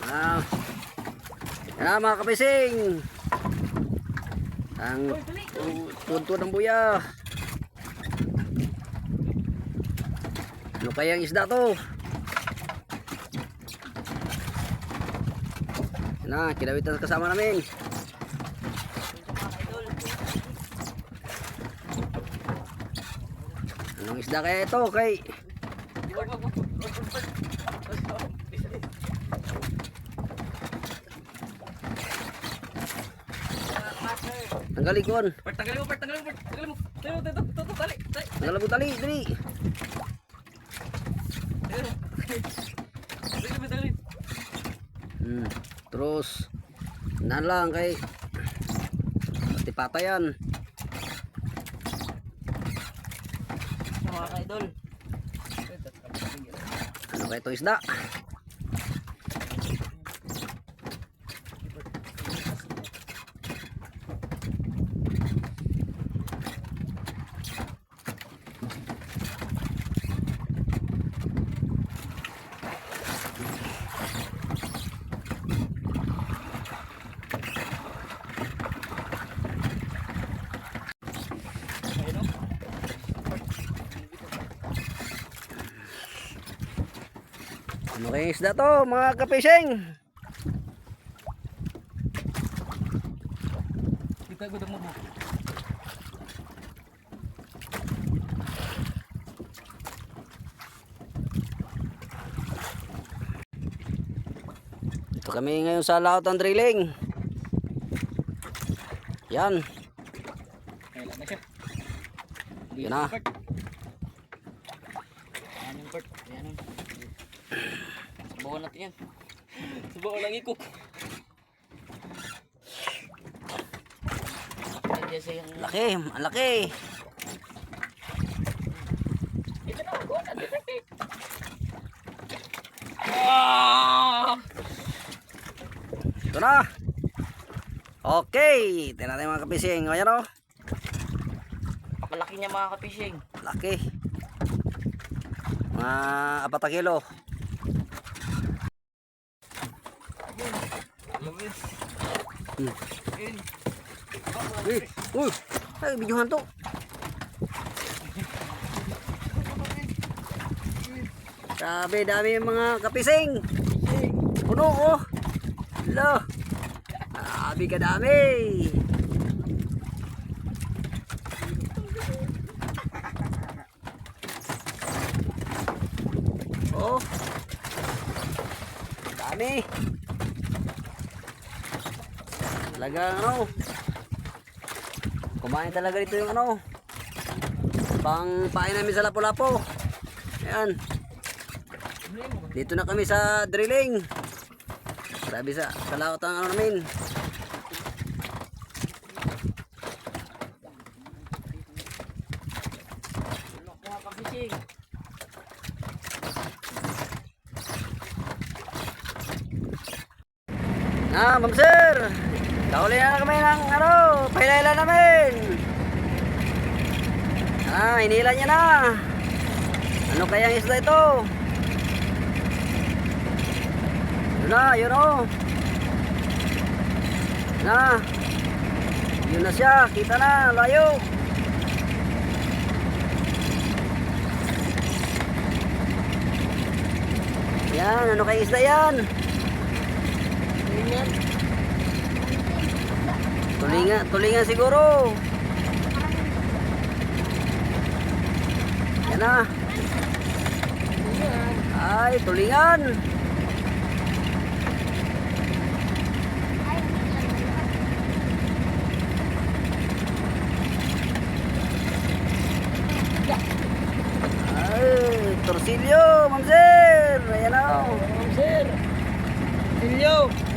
Ah, yan na mga kapising. Ang tuntun ng buya. Ano kayang isda to? Yan na, kinawitan kasama namin. Anong isda kaya ito? Kay tanggalin ko. Tanggalin mo. Tanggalin mo tali, dali. Terus nan lang kay pati patayan. Mga ka-idol. Ano kaya ito isda? Ano kaya isda to mga kapising? Kita ko mo. Ito kami ngayon sa laot ng drilling. Yan. Kailan na siya. Yan na. Ayan. Subukan natin yan. Subukan lang ikok. Laki, ang laki. Ito na, go na. Ito na. Okay, tingnan natin mga kapising. Ayan o. Malaki niya mga ka-fishing. Laki. Mga 4 kilo. Uy, ay videohan to. Grabe, dami yung mga kapising. Puno oh. Hello. Grabe ka dami. Oh. Dami. Talagang ano. Kumain talaga dito yung ano. Pang pain namin sa Lapu-Lapu. Ayan. Dito na kami sa drilling. Grabe sa laot ang ano namin. Mga ka-fishing. Ma'am sir. Kauli na kami ng ano, pahilayla namin. Hinila niya na. Ano kayang isda ito? Yun o. Yun na siya, kita na, layo. Yan, ano kayang isda yan? Tulingan siguro. Yan na. Ay, tulingan. Ay, torsilyo, ma'am sir. Ayan o. Ma'am sir. Silyo.